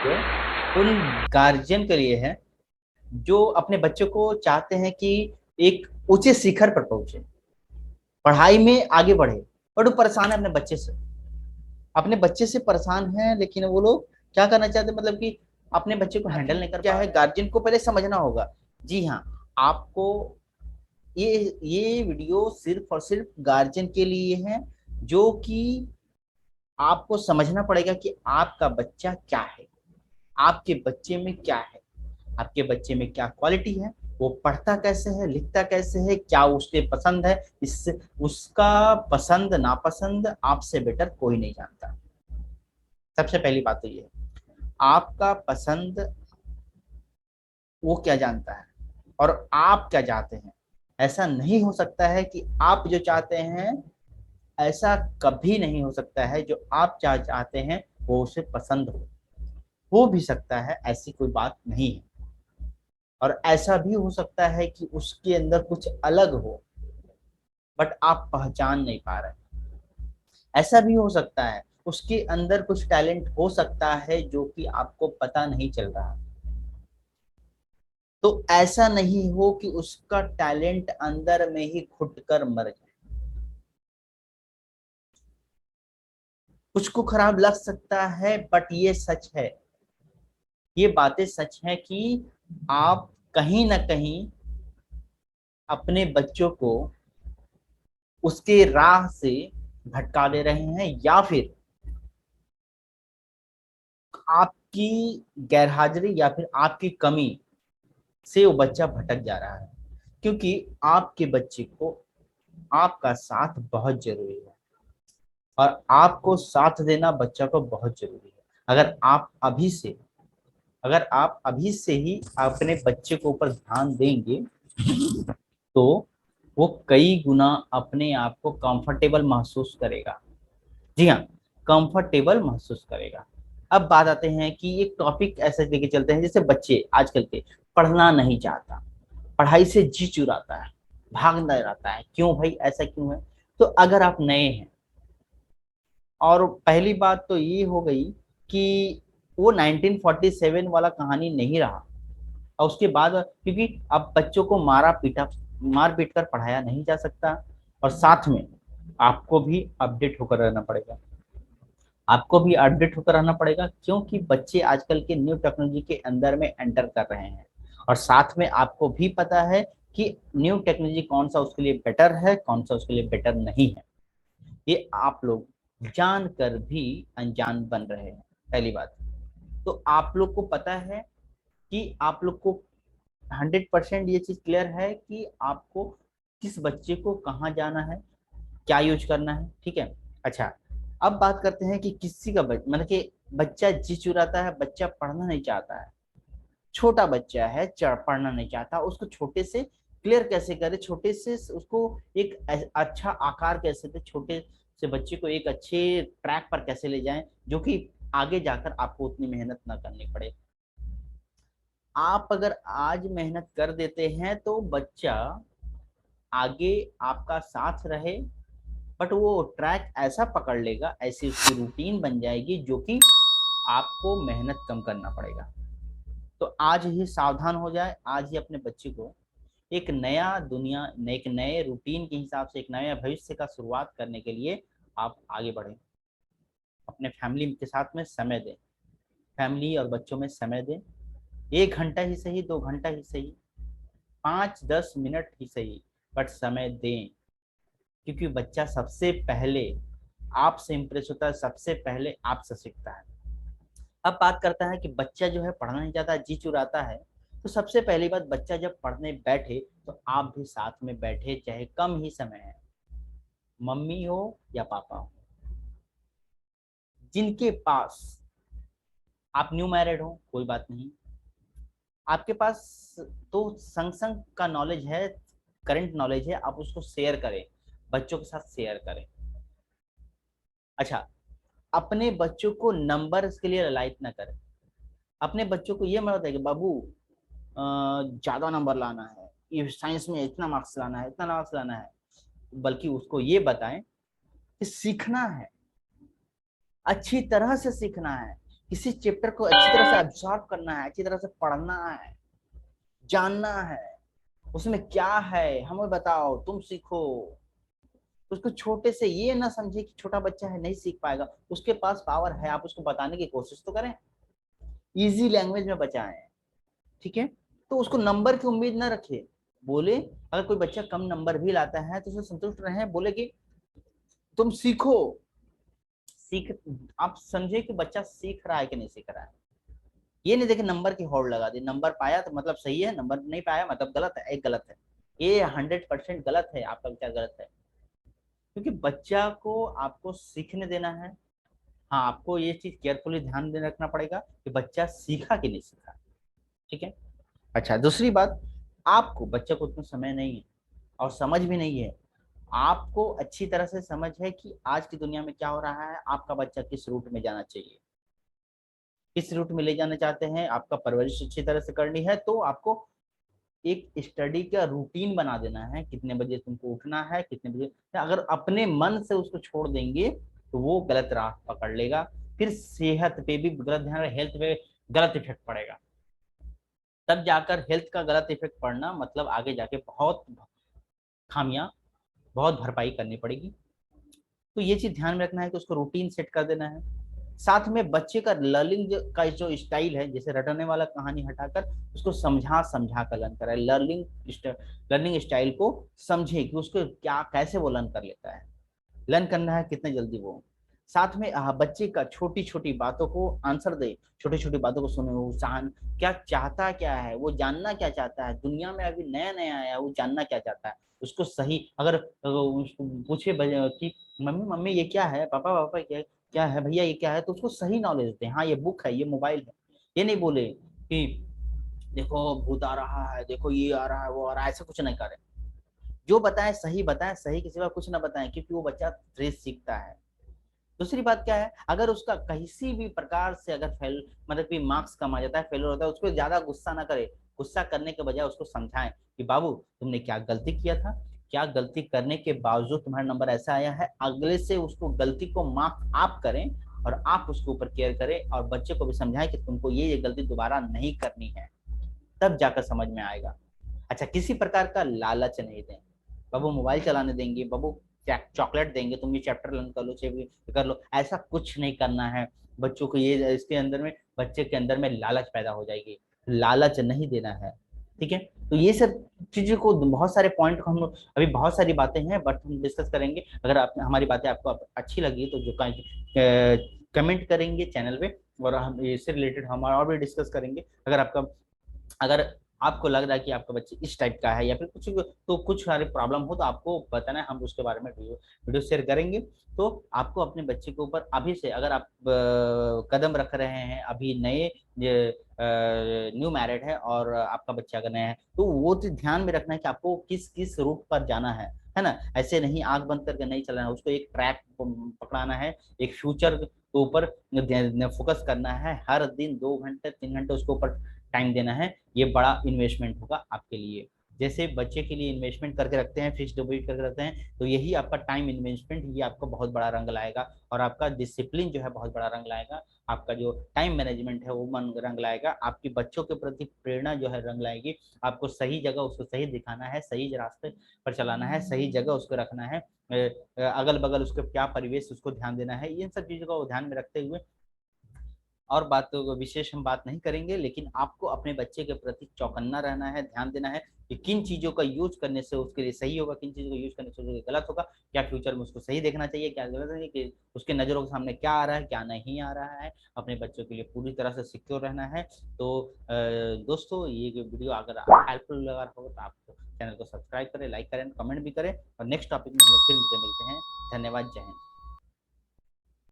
उन गार्जियन के लिए है जो अपने बच्चों को चाहते हैं कि एक ऊंचे शिखर पर पहुंचे, पढ़ाई में आगे बढ़े, बट वो परेशान है अपने बच्चे से परेशान है, लेकिन वो लोग क्या करना चाहते हैं, मतलब कि अपने बच्चे को हैंडल नहीं कर पा रहे। क्या है, गार्जियन को पहले समझना होगा। जी हाँ, आपको ये वीडियो सिर्फ और सिर्फ गार्जियन के लिए है, जो कि आपको समझना पड़ेगा कि आपका बच्चा क्या है, आपके बच्चे में क्या है, आपके बच्चे में क्या क्वालिटी है, वो पढ़ता कैसे है, लिखता कैसे है, क्या उसके पसंद है। इससे उसका पसंद नापसंद आपसे बेटर कोई नहीं जानता। सबसे पहली बात तो ये है, आपका पसंद वो क्या जानता है और आप क्या चाहते हैं। ऐसा नहीं हो सकता है कि आप जो चाहते हैं, ऐसा कभी नहीं हो सकता है जो आप चाहते हैं वो उसे पसंद हो भी सकता है, ऐसी कोई बात नहीं है। और ऐसा भी हो सकता है कि उसके अंदर कुछ अलग हो, बट आप पहचान नहीं पा रहे। ऐसा भी हो सकता है उसके अंदर कुछ टैलेंट हो सकता है जो कि आपको पता नहीं चल रहा। तो ऐसा नहीं हो कि उसका टैलेंट अंदर में ही घुट कर मर जाए। कुछ को खराब लग सकता है, बट ये सच है, ये बातें सच है कि आप कहीं ना कहीं अपने बच्चों को उसके राह से भटका दे रहे हैं, या फिर आपकी गैरहाजिरी या फिर आपकी कमी से वो बच्चा भटक जा रहा है। क्योंकि आपके बच्चे को आपका साथ बहुत जरूरी है, और आपको साथ देना बच्चा को बहुत जरूरी है। अगर आप अभी से ही अपने बच्चे के ऊपर ध्यान देंगे, तो वो कई गुना अपने आप को कंफर्टेबल महसूस करेगा। जी हाँ, कंफर्टेबल महसूस करेगा। अब बात आते हैं कि एक टॉपिक ऐसे लेके चलते हैं, जैसे बच्चे आजकल के पढ़ना नहीं चाहता, पढ़ाई से जी चुराता है, भागता रहता है। क्यों भाई, ऐसा क्यों है? तो अगर आप नए हैं, और पहली बात तो ये हो गई कि वो 1947 वाला कहानी नहीं रहा। और उसके बाद क्योंकि अब बच्चों को मार पीट कर पढ़ाया नहीं जा सकता, और साथ में आपको भी अपडेट होकर रहना पड़ेगा। आपको भी अपडेट होकर रहना पड़ेगा, क्योंकि बच्चे आजकल के न्यू टेक्नोलॉजी के अंदर में एंटर कर रहे हैं। और साथ में आपको भी पता है कि न्यू टेक्नोलॉजी कौन सा उसके लिए बेटर है, कौन सा उसके लिए बेटर नहीं है। ये आप लोग जानकर भी अनजान बन रहे हैं, पहली बात। तो आप लोग को पता है कि आप लोग को 100% ये चीज क्लियर है कि आपको किस बच्चे को कहाँ जाना है, क्या यूज करना है, ठीक है। अच्छा, अब बात करते हैं कि किसी का मतलब कि बच्चा जी चुराता है, बच्चा पढ़ना नहीं चाहता है, छोटा बच्चा है, पढ़ना नहीं चाहता, उसको छोटे से क्लियर कैसे करे, छोटे से उसको एक अच्छा आकार कैसे दे, छोटे से बच्चे को एक अच्छे ट्रैक पर कैसे ले जाएं, जो कि आगे जाकर आपको उतनी मेहनत ना करनी पड़े। आप अगर आज मेहनत कर देते हैं तो बच्चा आगे आपका साथ रहे, बट वो ट्रैक ऐसा पकड़ लेगा, ऐसी उसकी रूटीन बन जाएगी, जो कि आपको मेहनत कम करना पड़ेगा। तो आज ही सावधान हो जाए, आज ही अपने बच्चे को एक नया दुनिया, एक नए रूटीन के हिसाब से एक नया भविष्य का शुरुआत करने के लिए आप आगे बढ़ें। अपने फैमिली के साथ में समय दें, फैमिली और बच्चों में समय दें। 1 घंटा ही सही, 2 घंटा ही सही, 5-10 मिनट ही सही, बट समय दें। क्योंकि बच्चा सबसे पहले आपसे इंप्रेस होता है, सबसे पहले आपसे सीखता है। अब बात करता है कि बच्चा जो है पढ़ना नहीं चाहता, जी चुराता है। तो सबसे पहली बात, बच्चा जब पढ़ने बैठे तो आप भी साथ में बैठे, चाहे कम ही समय है, मम्मी हो या पापा हो, जिनके पास, आप न्यू मैरिड हो कोई बात नहीं, आपके पास तो संग संग का नॉलेज है, करंट नॉलेज है, आप उसको शेयर करें, बच्चों के साथ शेयर करें। अच्छा, अपने बच्चों को नंबर्स के लिए ललायत ना करें। अपने बच्चों को ये मत बताइए कि बाबू ज्यादा नंबर लाना है, ये साइंस में इतना मार्क्स लाना है, इतना मार्क्स लाना है। बल्कि उसको ये बताएं कि सीखना है, अच्छी तरह से सीखना है, किसी चैप्टर को अच्छी तरह से एब्जॉर्ब करना है, अच्छी तरह से पढ़ना है, जानना है उसमें क्या है, हमें बताओ, तुम सीखो। उसको छोटे से ये ना समझे कि छोटा बच्चा है नहीं सीख पाएगा, उसके पास पावर है, आप उसको बताने की कोशिश तो करें, इजी लैंग्वेज में बचाएं। ठीक है, तो उसको नंबर की उम्मीद ना रखे। बोले अगर कोई बच्चा कम नंबर भी लाता है तो उसे संतुष्ट रहे, बोले कि तुम सीखो। सीख, आप समझे कि बच्चा सीख रहा है कि नहीं सीख रहा है। ये नहीं देखे नंबर की होड़ लगा दी, नंबर पाया तो मतलब सही है, नंबर नहीं पाया मतलब गलत है, एक गलत है। ये 100% गलत है, आपका विचार गलत है। क्योंकि बच्चा को आपको सीखने देना है। हाँ, आपको ये चीज केयरफुली ध्यान में रखना पड़ेगा कि बच्चा सीखा कि नहीं सीखा। ठीक है। अच्छा, दूसरी बात, आपको बच्चे को उतना समय नहीं है और समझ भी नहीं है। आपको अच्छी तरह से समझ है कि आज की दुनिया में क्या हो रहा है, आपका बच्चा किस रूट में जाना चाहिए, किस रूट में ले जाना चाहते हैं, आपका परवरिश अच्छी तरह से करनी है, तो आपको एक स्टडी का रूटीन बना देना है, कितने बजे तुमको उठना है, कितने बजे। अगर अपने मन से उसको छोड़ देंगे तो वो गलत राह पकड़ लेगा, फिर सेहत पे भी गलत ध्यान, हेल्थ पे गलत इफेक्ट पड़ेगा। तब जाकर हेल्थ का गलत इफेक्ट पड़ना मतलब आगे जाके बहुत खामियां, बहुत भरपाई करनी पड़ेगी। तो ये चीज ध्यान में रखना है कि उसको रूटीन सेट कर देना है। साथ में बच्चे का लर्निंग का जो स्टाइल है, जैसे रटने वाला कहानी हटाकर उसको समझा समझा कर लर्न कराए, लर्निंग स्टाइल को समझे कि उसको क्या कैसे वो लर्न कर लेता है, लर्न करना है कितने जल्दी वो। साथ में बच्चे का छोटी छोटी बातों को आंसर दे, छोटी छोटी बातों को सुने, वो क्या चाहता क्या है, वो जानना क्या चाहता है, दुनिया में अभी नया नया आया वो जानना क्या चाहता है। उसको सही अगर उसको पूछे कि मम्मी मम्मी ये क्या है, पापा पापा क्या क्या है, भैया ये क्या है, तो उसको सही नॉलेज दे, हाँ ये बुक है, ये मोबाइल है। ये नहीं बोले कि देखो भूत आ रहा है, देखो ये आ रहा है, वो आ रहा है, ऐसा कुछ नहीं करे। जो बताएं, सही के सिवा कुछ ना बताएं, क्योंकि वो बच्चा ट्रेस सीखता है। दूसरी बात क्या है, अगर उसका किसी भी प्रकार से अगर फेल मतलब कि मार्क्स कम आ जाता है, फेल होता है, उसको ज्यादा गुस्सा ना करे। गुस्सा करने के बजाय उसको समझाएं कि बाबू तुमने क्या गलती किया था, क्या गलती करने के बावजूद तुम्हारा नंबर ऐसा आया है, अगले से उसको गलती को मार्क आप करें और आप उसके ऊपर केयर करें, और बच्चे को भी समझाएं कि तुमको ये गलती दोबारा नहीं करनी है। तब जाकर समझ में आएगा। अच्छा, किसी प्रकार का लालच नहीं दें। बाबू मोबाइल चलाने देंगे, बाबू चॉकलेट देंगे, तुम ये चैप्टर लर्न कर लो, कर लो, ऐसा कुछ नहीं करना है। बच्चों को ये इसके अंदर में बच्चे के अंदर में लालच पैदा हो जाएगी, लालच नहीं देना है। ठीक है, तो ये सब चीजों को, बहुत सारे पॉइंट को हम लोग अभी बहुत सारी बातें हैं बट हम डिस्कस करेंगे। अगर आप हमारी बातें आपको अच्छी लगी तो जो कमेंट करेंगे चैनल पे, और हम इससे रिलेटेड हम और भी डिस्कस करेंगे। अगर आपको लग रहा है कि आपका बच्चे इस टाइप का है या फिर कुछ, तो कुछ सारे प्रॉब्लम हो तो आपको बताना है, हम उसके बारे में वीडियो शेयर करेंगे। तो आपको अपने बच्चे के ऊपर अभी से, अगर आप कदम रख रहे हैं, अभी नए न्यू मैरिड है और आपका बच्चा अगर नया है, तो वो तो ध्यान में रखना है कि आपको किस किस रूट पर जाना है ना। ऐसे नहीं आंख बंद करके नहीं चलाना है, उसको एक ट्रैक पकड़ाना है, एक फ्यूचर के ऊपर फोकस करना है, हर दिन 2 घंटे 3 घंटे उसके ऊपर टाइम देना है। ये बड़ा इन्वेस्टमेंट होगा आपके लिए। जैसे बच्चे के लिए इन्वेस्टमेंट करके रखते हैं, फिक्स डिपॉजिट करके रखते हैं, तो यही आपका टाइम इन्वेस्टमेंट, ये आपको बहुत बड़ा रंग लाएगा, और आपका डिसिप्लिन जो है बहुत बड़ा रंग लाएगा, आपका जो टाइम मैनेजमेंट है वो मन रंग लाएगा, आपकी बच्चों के प्रति प्रेरणा जो है रंग लाएगी। आपको सही जगह उसको सही दिखाना है, सही रास्ते पर चलाना है, सही जगह उसको रखना है, अगल बगल उसके क्या परिवेश उसको ध्यान देना है, इन सब चीजों को ध्यान में रखते हुए। और बात तो विशेष हम बात नहीं करेंगे, लेकिन आपको अपने बच्चे के प्रति चौकन्ना रहना है, ध्यान देना है कि किन चीजों का यूज करने से उसके लिए सही होगा, किन चीजों का यूज करने से उसके लिए गलत होगा, क्या फ्यूचर में उसको सही देखना चाहिए, क्या गलत है, कि उसके नजरों के सामने क्या आ रहा है क्या नहीं आ रहा है। अपने बच्चों के लिए पूरी तरह से सिक्योर रहना है। तो दोस्तों, ये वीडियो अगर हेल्पफुल लगा हो तो आप चैनल को सब्सक्राइब करें, लाइक करें, कमेंट भी करें, और नेक्स्ट टॉपिक में हम लोग फिर मिलते हैं। धन्यवाद, जय हिंद।